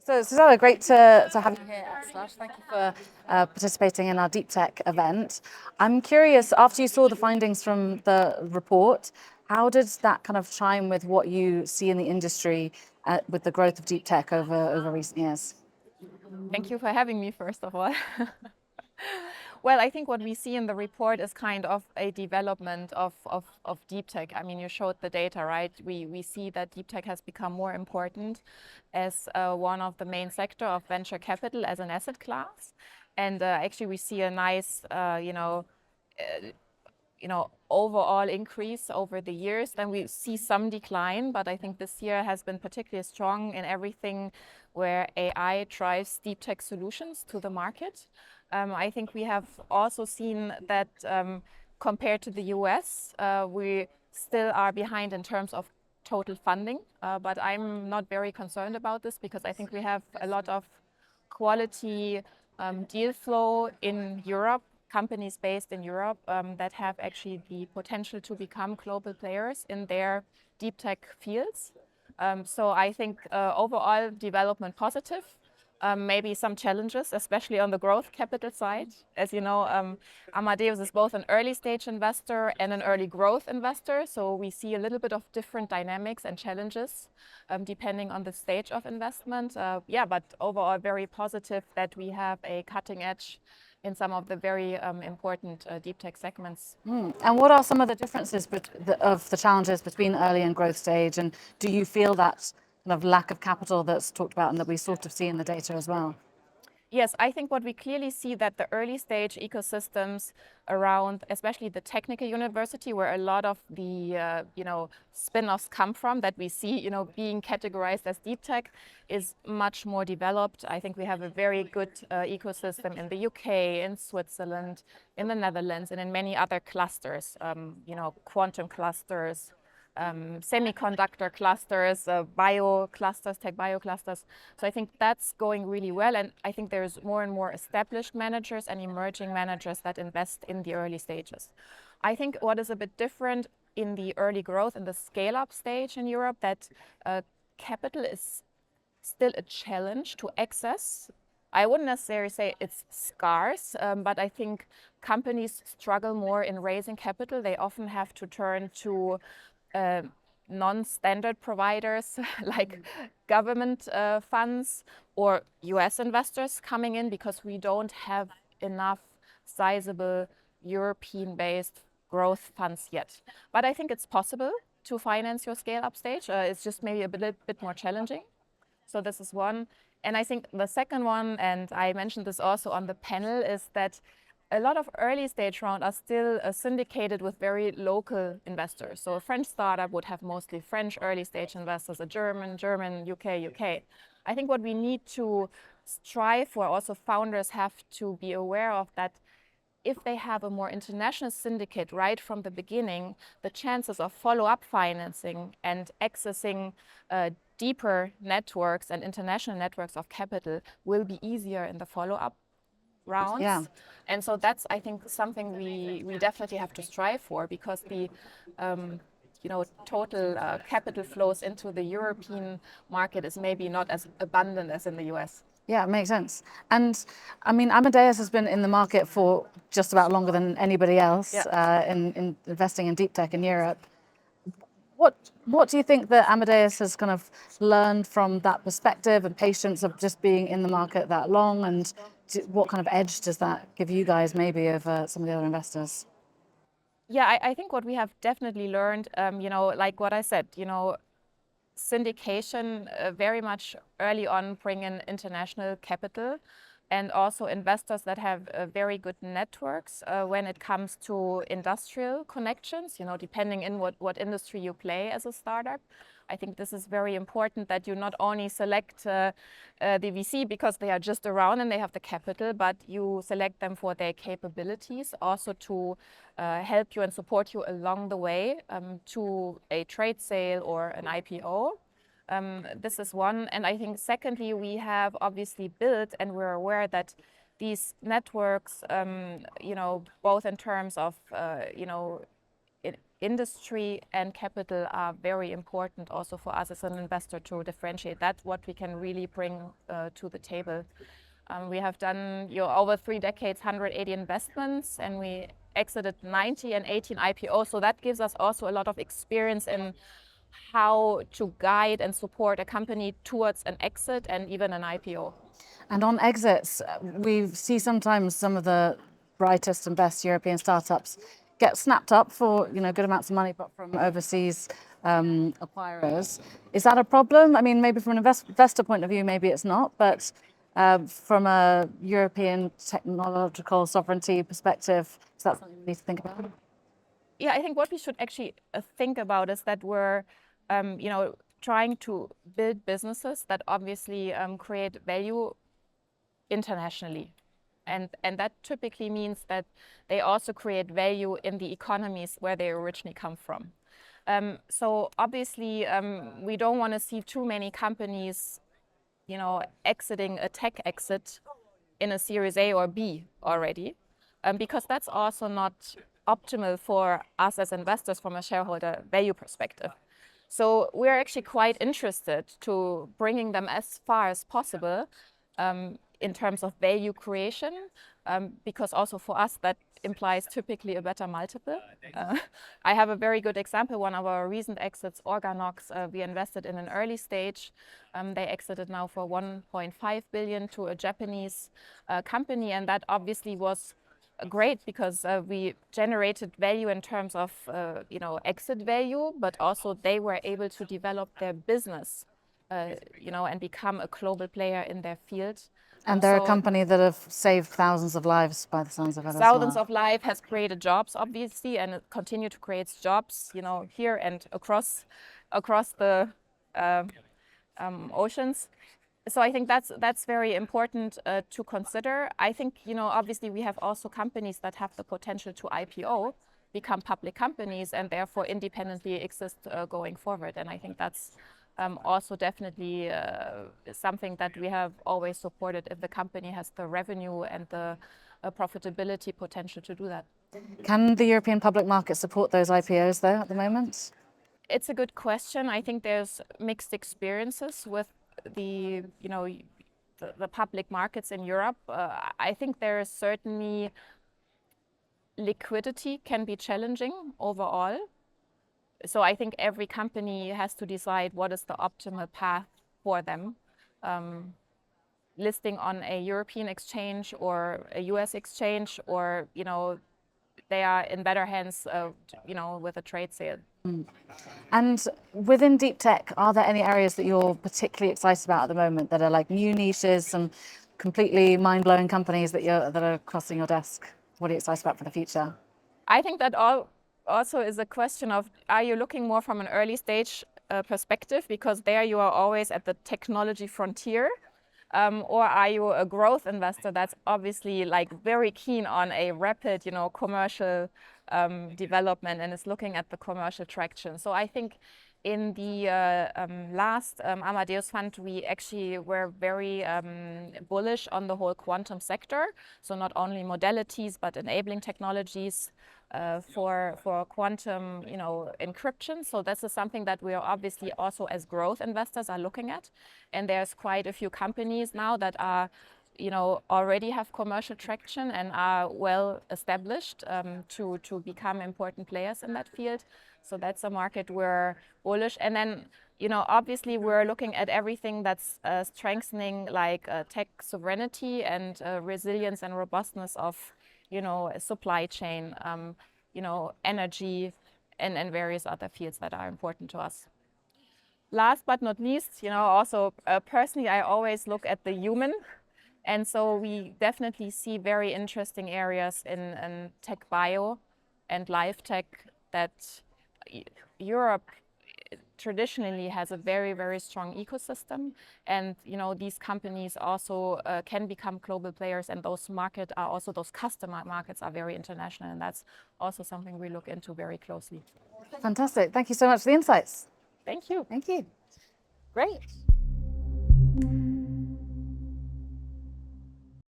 So, Susanne, great to have you here at Schorsch. Thank you for participating in our Deep Tech event. I'm curious, after you saw the findings from the report, how did that kind of chime with what you see in the industry with the growth of deep tech over recent years? Thank you for having me, first of all. Well, I think what we see in the report is kind of a development of deep tech. I mean, you showed the data, right? We see that deep tech has become more important as one of the main sector of venture capital as an asset class. And actually, we see a nice, overall increase over the years. Then we see some decline, but I think this year has been particularly strong in everything where AI drives deep tech solutions to the market. I think we have also seen that compared to the US, we still are behind in terms of total funding, but I'm not very concerned about this because I think we have a lot of quality deal flow in Europe, companies based in Europe that have actually the potential to become global players in their deep tech fields. So I think overall development positive. Maybe some challenges, especially on the growth capital side. As you know, Amadeus is both an early stage investor and an early growth investor. So we see a little bit of different dynamics and challenges depending on the stage of investment. But overall very positive that we have a cutting edge in some of the very important deep tech segments. And what are some of the differences of the challenges between early and growth stage? And do you feel that kind of lack of capital that's talked about and that we sort of see in the data as well? Yes, I think what we clearly see that the early stage ecosystems around, especially the technical university, where a lot of the spin-offs come from, that we see being categorized as deep tech, is much more developed. I think we have a very good ecosystem in the UK, in Switzerland, in the Netherlands, and in many other clusters. Quantum clusters. Semiconductor clusters, bio clusters, TechBio clusters. So I think that's going really well. And I think there's more and more established managers and emerging managers that invest in the early stages. I think what is a bit different in the early growth and the scale-up stage in Europe, that capital is still a challenge to access. I wouldn't necessarily say it's scarce, but I think companies struggle more in raising capital. They often have to turn to non-standard providers like government funds or US investors coming in because we don't have enough sizable European-based growth funds yet. But I think it's possible to finance your scale-up stage. It's just maybe a bit more challenging. So this is one. And I think the second one, and I mentioned this also on the panel, is that a lot of early stage rounds are still syndicated with very local investors. So a French startup would have mostly French early stage investors, a German, UK. I think what we need to strive for, also founders have to be aware of that if they have a more international syndicate right from the beginning, the chances of follow-up financing and accessing deeper networks and international networks of capital will be easier in the follow-up rounds. Yeah. And so that's, I think, something we definitely have to strive for, because the total capital flows into the European market is maybe not as abundant as in the US. Yeah, it makes sense. And I mean, Amadeus has been in the market for just about longer than anybody else in investing in deep tech in Europe. What do you think that Amadeus has kind of learned from that perspective and patience of just being in the market that long? And what kind of edge does that give you guys maybe over some of the other investors? Yeah, I think what we have definitely learned, like what I said, syndication very much early on bring in international capital and also investors that have very good networks when it comes to industrial connections, depending in what industry you play as a startup. I think this is very important, that you not only select the VC because they are just around and they have the capital, but you select them for their capabilities, also to help you and support you along the way to a trade sale or an IPO. This is one. And I think secondly, we have obviously built, and we're aware that these networks, both in terms of, industry and capital are very important also for us as an investor to differentiate. That's what we can really bring to the table. We have done over 3 decades, 180 investments, and we exited 90 and 18 IPOs. So that gives us also a lot of experience in how to guide and support a company towards an exit and even an IPO. And on exits, we see sometimes some of the brightest and best European startups get snapped up for good amounts of money, but from overseas acquirers. Is that a problem? I mean, maybe from an investor point of view, maybe it's not, but from a European technological sovereignty perspective, is that something we need to think about? Yeah, I think what we should actually think about is that we're, trying to build businesses that obviously create value internationally. And that typically means that they also create value in the economies where they originally come from. So obviously, we don't want to see too many companies, exiting a tech exit in a Series A or B already, because that's also not optimal for us as investors from a shareholder value perspective. So we're actually quite interested to bringing them as far as possible in terms of value creation, because also for us that implies typically a better multiple. I have a very good example. One of our recent exits, OrganOx, we invested in an early stage. They exited now for 1.5 billion to a Japanese company, and that obviously was great because we generated value in terms of exit value, but also they were able to develop their business, and become a global player in their field. And they're a company that have saved thousands of lives by the sounds of it as well. Thousands of lives has created jobs, obviously, and continue to create jobs, here and across the oceans. So I think that's very important to consider. I think, obviously we have also companies that have the potential to IPO, become public companies, and therefore independently exist going forward. And I think that's also definitely something that we have always supported if the company has the revenue and the profitability potential to do that. Can the European public market support those IPOs though at the moment? It's a good question. I think there's mixed experiences with the public markets in Europe. I think there is certainly liquidity can be challenging overall. So I think every company has to decide what is the optimal path for them. Listing on a European exchange or a US exchange, or they are in better hands with a trade sale. And within deep tech, are there any areas that you're particularly excited about at the moment that are like new niches, some completely mind-blowing companies that are crossing your desk? What are you excited about for the future? I think that also is a question of, are you looking more from an early stage perspective, because there you are always at the technology frontier, or are you a growth investor that's obviously like very keen on a rapid commercial development and is looking at the commercial traction? So I think in the last Amadeus fund, we actually were very bullish on the whole quantum sector. So not only modalities, but enabling technologies for quantum encryption. So this is something that we are obviously also as growth investors are looking at. And there's quite a few companies now that are already have commercial traction and are well established to become important players in that field. So that's a market we're bullish. And then, obviously we're looking at everything that's strengthening like tech sovereignty and resilience and robustness of, supply chain, energy and various other fields that are important to us. Last but not least, also personally, I always look at the human. And so we definitely see very interesting areas in TechBio and life tech that Europe traditionally has a very, very strong ecosystem. And, these companies also can become global players, and those customer markets are very international. And that's also something we look into very closely. Fantastic. Thank you so much for the insights. Thank you. Thank you. Great.